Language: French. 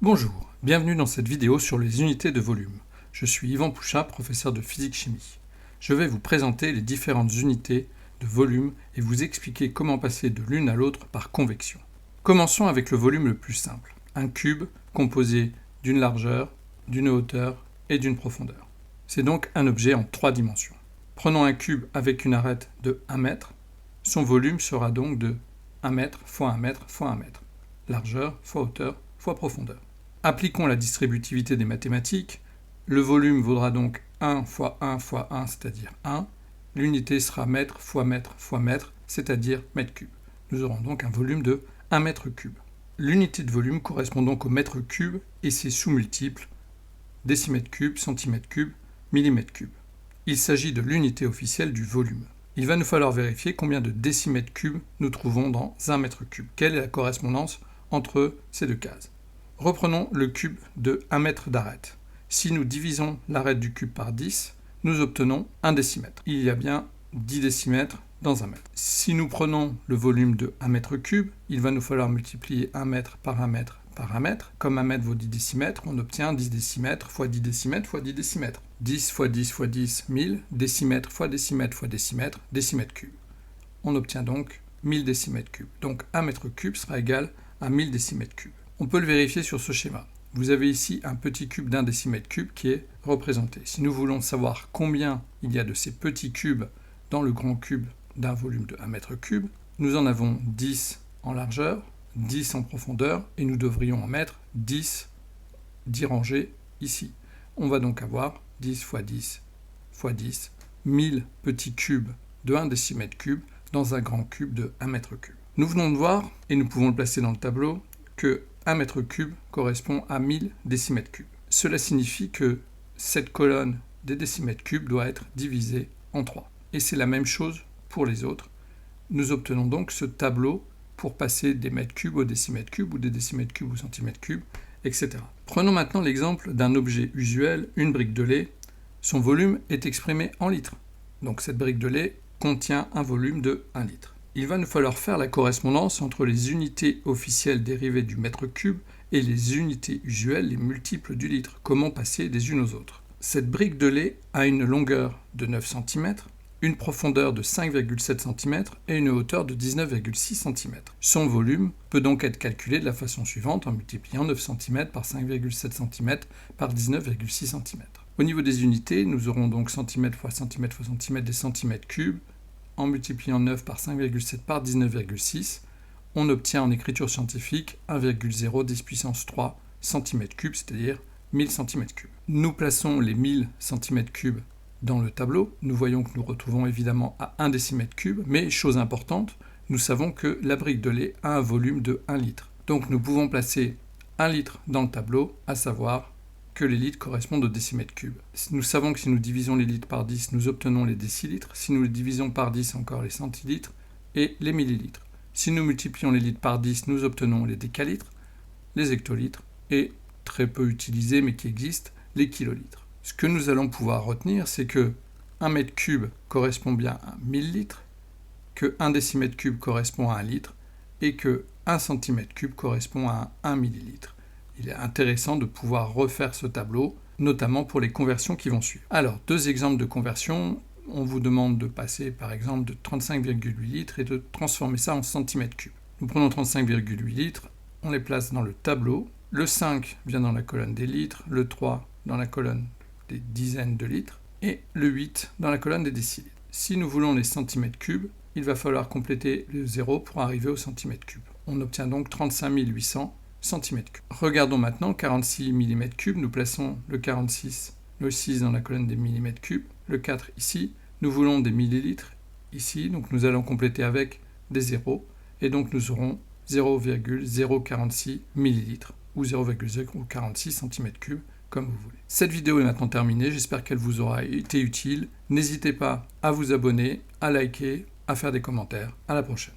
Bonjour, bienvenue dans cette vidéo sur les unités de volume. Je suis Yvan Pouchat, professeur de physique-chimie. Je vais vous présenter les différentes unités de volume et vous expliquer comment passer de l'une à l'autre par convection. Commençons avec le volume le plus simple, un cube composé d'une largeur, d'une hauteur et d'une profondeur. C'est donc un objet en 3 dimensions. Prenons un cube avec une arête de 1 mètre, son volume sera donc de 1 mètre fois 1 mètre fois 1 mètre, largeur fois hauteur fois profondeur. Appliquons la distributivité des mathématiques. Le volume vaudra donc 1 fois 1 fois 1, c'est-à-dire 1. L'unité sera mètre fois mètre fois mètre, c'est-à-dire mètre cube. Nous aurons donc un volume de 1 mètre cube. L'unité de volume correspond donc au mètre cube et ses sous-multiples, décimètre cube, centimètre cube, millimètre cube. Il s'agit de l'unité officielle du volume. Il va nous falloir vérifier combien de décimètres cubes nous trouvons dans 1 mètre cube. Quelle est la correspondance entre ces deux cases ? Reprenons le cube de 1 mètre d'arête. Si nous divisons l'arête du cube par 10, nous obtenons 1 décimètre. Il y a bien 10 décimètres dans 1 mètre. Si nous prenons le volume de 1 mètre cube, il va nous falloir multiplier 1 mètre par 1 mètre par 1 mètre. Comme 1 mètre vaut 10 décimètres, on obtient 10 décimètres fois 10 décimètres fois 10 décimètres. 10 fois 10 fois 10, 1000. Décimètre fois décimètre fois décimètre, décimètre cube. On obtient donc 1000 décimètres cubes. Donc 1 mètre cube sera égal à 1000 décimètres cubes. On peut le vérifier sur ce schéma. Vous avez ici un petit cube d'1 décimètre cube qui est représenté. Si nous voulons savoir combien il y a de ces petits cubes dans le grand cube d'un volume de 1 mètre cube, nous en avons 10 en largeur, 10 en profondeur, et nous devrions en mettre 10 rangées ici. On va donc avoir 10 fois 10 fois 10, 1000 petits cubes de 1 décimètre cube dans un grand cube de 1 mètre cube. Nous venons de voir, et nous pouvons le placer dans le tableau, que 1 mètre cube correspond à 1000 décimètres cubes. Cela signifie que cette colonne des décimètres cubes doit être divisée en 3. Et c'est la même chose pour les autres. Nous obtenons donc ce tableau pour passer des mètres cubes aux décimètres cubes ou des décimètres cubes aux centimètres cubes, etc. Prenons maintenant l'exemple d'un objet usuel, une brique de lait. Son volume est exprimé en litres. Donc cette brique de lait contient un volume de 1 litre. Il va nous falloir faire la correspondance entre les unités officielles dérivées du mètre cube et les unités usuelles, les multiples du litre. Comment passer des unes aux autres ? Cette brique de lait a une longueur de 9 cm, une profondeur de 5,7 cm et une hauteur de 19,6 cm. Son volume peut donc être calculé de la façon suivante en multipliant 9 cm par 5,7 cm par 19,6 cm. Au niveau des unités, nous aurons donc cm fois cm fois cm des centimètres cubes. En multipliant 9 par 5,7 par 19,6, on obtient en écriture scientifique 1,0 10 puissance 3 cm3, c'est-à-dire 1000 cm3. Nous plaçons les 1000 cm3 dans le tableau. Nous voyons que nous retrouvons évidemment à 1 décimètre cube, mais chose importante, nous savons que la brique de lait a un volume de 1 litre. Donc nous pouvons placer 1 litre dans le tableau, à savoir que les litres correspondent au décimètre cube. Nous savons que si nous divisons les litres par 10, nous obtenons les décilitres. Si nous les divisons par 10, encore les centilitres et les millilitres. Si nous multiplions les litres par 10, nous obtenons les décalitres, les hectolitres et, très peu utilisés mais qui existent, les kilolitres. Ce que nous allons pouvoir retenir, c'est que 1 mètre cube correspond bien à 1000 litres, que 1 décimètre cube correspond à 1 litre et que 1 centimètre cube correspond à 1 millilitre. Il est intéressant de pouvoir refaire ce tableau, notamment pour les conversions qui vont suivre. Alors, 2 exemples de conversion. On vous demande de passer, par exemple, de 35,8 litres et de transformer ça en centimètres cubes. Nous prenons 35,8 litres, on les place dans le tableau. Le 5 vient dans la colonne des litres, le 3 dans la colonne des dizaines de litres, et le 8 dans la colonne des décilitres. Si nous voulons les centimètres cubes, il va falloir compléter le 0 pour arriver au centimètre cube. On obtient donc 35 800 cm3. Regardons maintenant 46 mm3. Nous plaçons le 46, le 6 dans la colonne des millimètres cubes, le 4 ici. Nous voulons des millilitres ici, donc nous allons compléter avec des zéros, et donc nous aurons 0,046 millilitres ou 0,046 cm3, comme vous voulez. Cette vidéo est maintenant terminée, j'espère qu'elle vous aura été utile. N'hésitez pas à vous abonner, à liker, à faire des commentaires. À la prochaine.